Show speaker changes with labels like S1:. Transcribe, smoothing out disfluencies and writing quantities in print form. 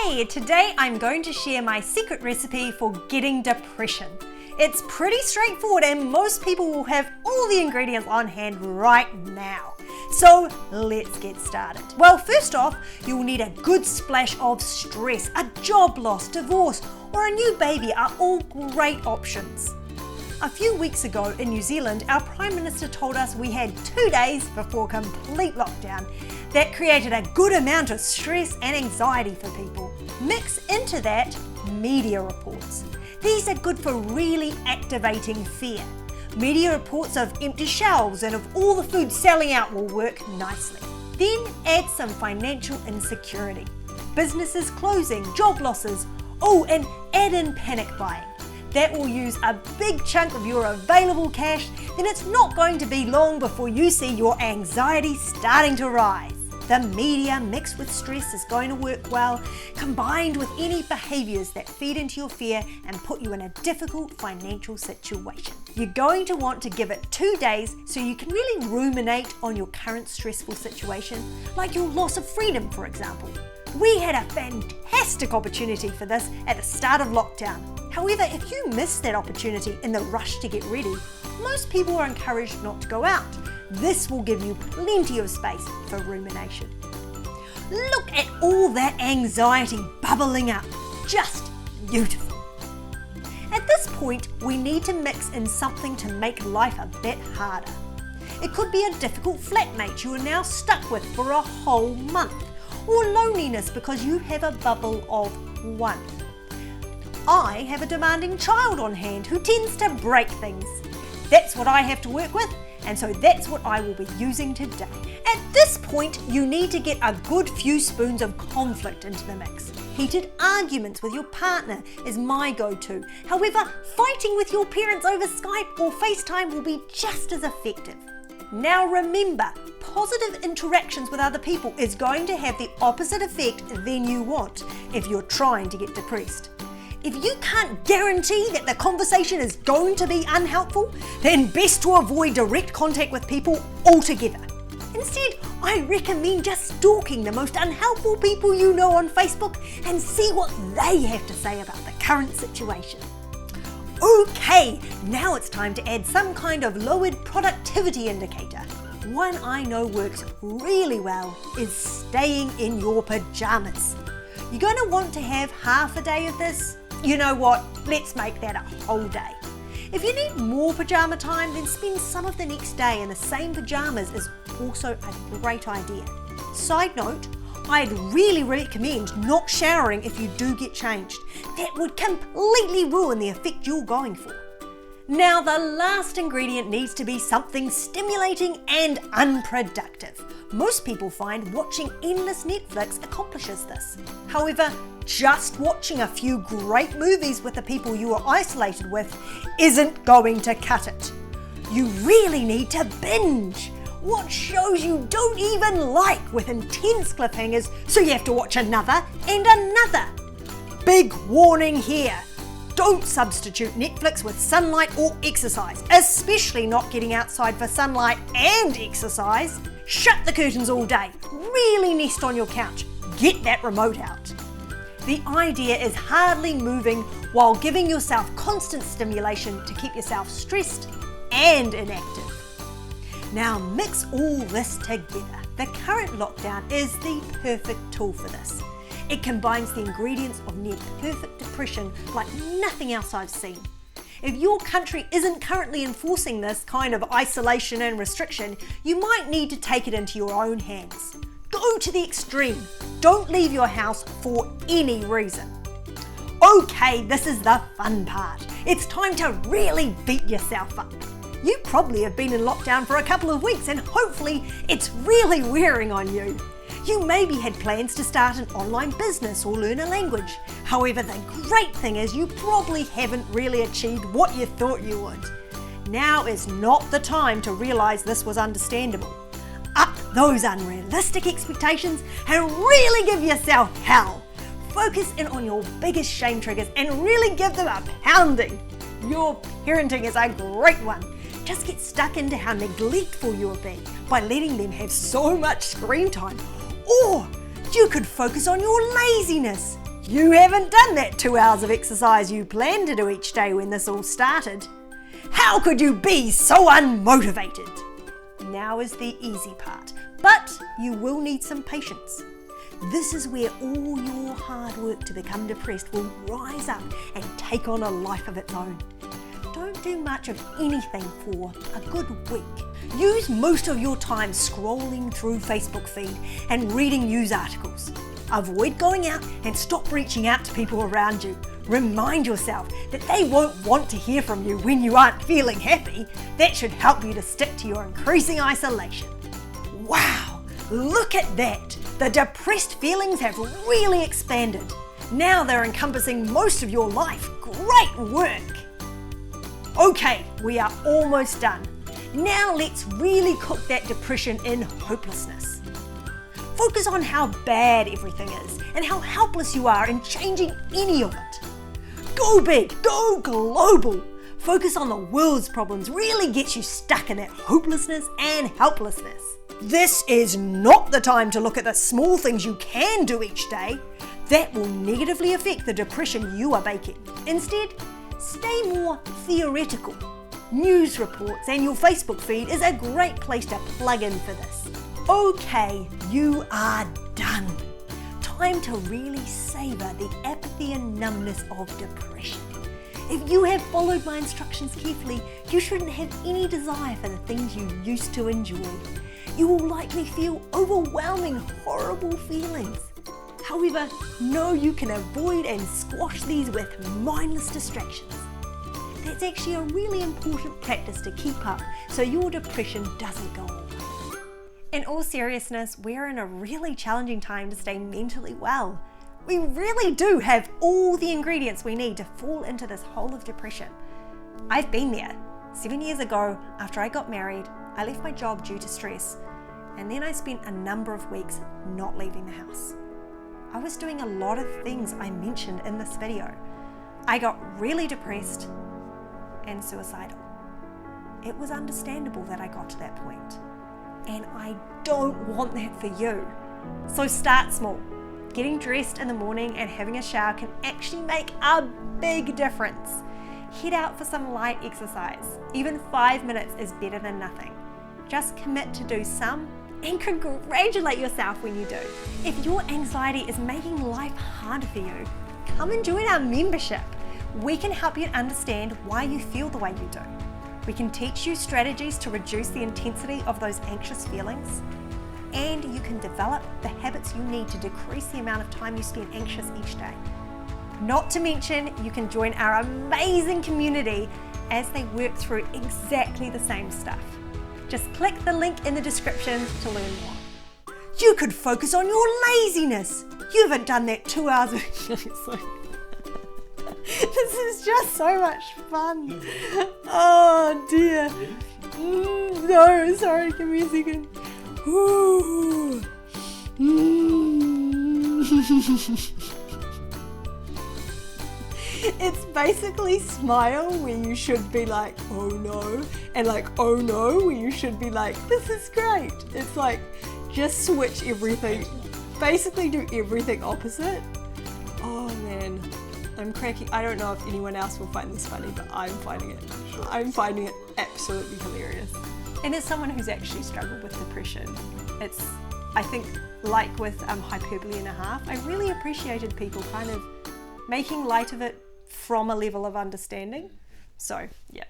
S1: Hey, today I'm going to share my secret recipe for getting depression. It's pretty straightforward and most people will have all the ingredients on hand right now. So let's get started. Well, first off, you'll need a good splash of stress. A job loss, divorce, or a new baby are all great options. A few weeks ago in New Zealand, our Prime Minister told us we had 2 days before complete lockdown. That created a good amount of stress and anxiety for people. Mix into that media reports. These are good for really activating fear. Media reports of empty shelves and of all the food selling out will work nicely. Then add some financial insecurity. Businesses closing, job losses, and add in panic buying. That will use a big chunk of your available cash, then it's not going to be long before you see your anxiety starting to rise. The media mixed with stress is going to work well, combined with any behaviours that feed into your fear and put you in a difficult financial situation. You're going to want to give it 2 days so you can really ruminate on your current stressful situation, like your loss of freedom, for example. We had a fantastic opportunity for this at the start of lockdown. However, if you miss that opportunity in the rush to get ready, most people are encouraged not to go out. This will give you plenty of space for rumination. Look at all that anxiety bubbling up. Just beautiful. At this point, we need to mix in something to make life a bit harder. It could be a difficult flatmate you are now stuck with for a whole month, or loneliness because you have a bubble of one. I have a demanding child on hand who tends to break things. That's what I have to work with, and so that's what I will be using today. At this point, you need to get a good few spoons of conflict into the mix. Heated arguments with your partner is my go-to. However, fighting with your parents over Skype or FaceTime will be just as effective. Now remember, positive interactions with other people is going to have the opposite effect than you want if you're trying to get depressed. If you can't guarantee that the conversation is going to be unhelpful, then best to avoid direct contact with people altogether. Instead, I recommend just stalking the most unhelpful people you know on Facebook and see what they have to say about the current situation. Okay, now it's time to add some kind of lowered productivity indicator. One I know works really well is staying in your pajamas. You're going to want to have half a day of this. You know what, let's make that a whole day. If you need more pajama time, then spend some of the next day in the same pajamas is also a great idea. Side note, I'd really recommend not showering if you do get changed. That would completely ruin the effect you're going for. Now the last ingredient needs to be something stimulating and unproductive. Most people find watching endless Netflix accomplishes this. However, just watching a few great movies with the people you are isolated with isn't going to cut it. You really need to binge. Watch shows you don't even like with intense cliffhangers, so you have to watch another and another. Big warning here. Don't substitute Netflix with sunlight or exercise, especially not getting outside for sunlight and exercise. Shut the curtains all day. Really nest on your couch. Get that remote out. The idea is hardly moving while giving yourself constant stimulation to keep yourself stressed and inactive. Now mix all this together. The current lockdown is the perfect tool for this. It combines the ingredients of near perfect depression like nothing else I've seen. If your country isn't currently enforcing this kind of isolation and restriction, you might need to take it into your own hands. Go to the extreme. Don't leave your house for any reason. Okay, this is the fun part. It's time to really beat yourself up. You probably have been in lockdown for a couple of weeks and hopefully it's really wearing on you. You maybe had plans to start an online business or learn a language. However, the great thing is you probably haven't really achieved what you thought you would. Now is not the time to realise this was understandable. Up those unrealistic expectations and really give yourself hell. Focus in on your biggest shame triggers and really give them a pounding. Your parenting is a great one. Just get stuck into how neglectful you're being by letting them have so much screen time. Or you could focus on your laziness. You haven't done that 2 hours of exercise you planned to do each day when this all started. How could you be so unmotivated? Now is the easy part, but you will need some patience. This is where all your hard work to become depressed will rise up and take on a life of its own. Don't do much of anything for a good week. Use most of your time scrolling through Facebook feed and reading news articles. Avoid going out and stop reaching out to people around you. Remind yourself that they won't want to hear from you when you aren't feeling happy. That should help you to stick to your increasing isolation. Wow, look at that! The depressed feelings have really expanded. Now they're encompassing most of your life. Great work! Okay, we are almost done. Now let's really cook that depression in hopelessness. Focus on how bad everything is and how helpless you are in changing any of it. Go big, go global. Focus on the world's problems really gets you stuck in that hopelessness and helplessness. This is not the time to look at the small things you can do each day. That will negatively affect the depression you are baking. Instead, stay more theoretical. News reports and your Facebook feed is a great place to plug in for this. Okay, you are done. Time to really savor the apathy and numbness of depression. If you have followed my instructions carefully, you shouldn't have any desire for the things you used to enjoy. You will likely feel overwhelming, horrible feelings. However, know you can avoid and squash these with mindless distractions. That's actually a really important practice to keep up so your depression doesn't go over. In all seriousness, we're in a really challenging time to stay mentally well. We really do have all the ingredients we need to fall into this hole of depression. I've been there. 7 years ago, after I got married, I left my job due to stress, and then I spent a number of weeks not leaving the house. I was doing a lot of things I mentioned in this video. I got really depressed and suicidal. It was understandable that I got to that point. And I don't want that for you. So start small. Getting dressed in the morning and having a shower can actually make a big difference. Head out for some light exercise. Even 5 minutes is better than nothing. Just commit to do some and congratulate yourself when you do. If your anxiety is making life harder for you, come and join our membership. We can help you understand why you feel the way you do. We can teach you strategies to reduce the intensity of those anxious feelings, and you can develop the habits you need to decrease the amount of time you spend anxious each day. Not to mention, you can join our amazing community as they work through exactly the same stuff. Just click the link in the description to learn more. You could focus on your laziness. You haven't done that 2 hours of This is just so much fun. Oh dear. No, sorry, give me a second. It's basically smile where you should be like, oh no, and like, oh no, where you should be like, this is great. It's like, just switch everything. Basically do everything opposite. Oh man. I'm cracking. I don't know if anyone else will find this funny, but I'm finding it. Sure. I'm finding it absolutely hilarious. And as someone who's actually struggled with depression, it's, I think, like with hyperbole and a half, I really appreciated people kind of making light of it from a level of understanding. So, yeah.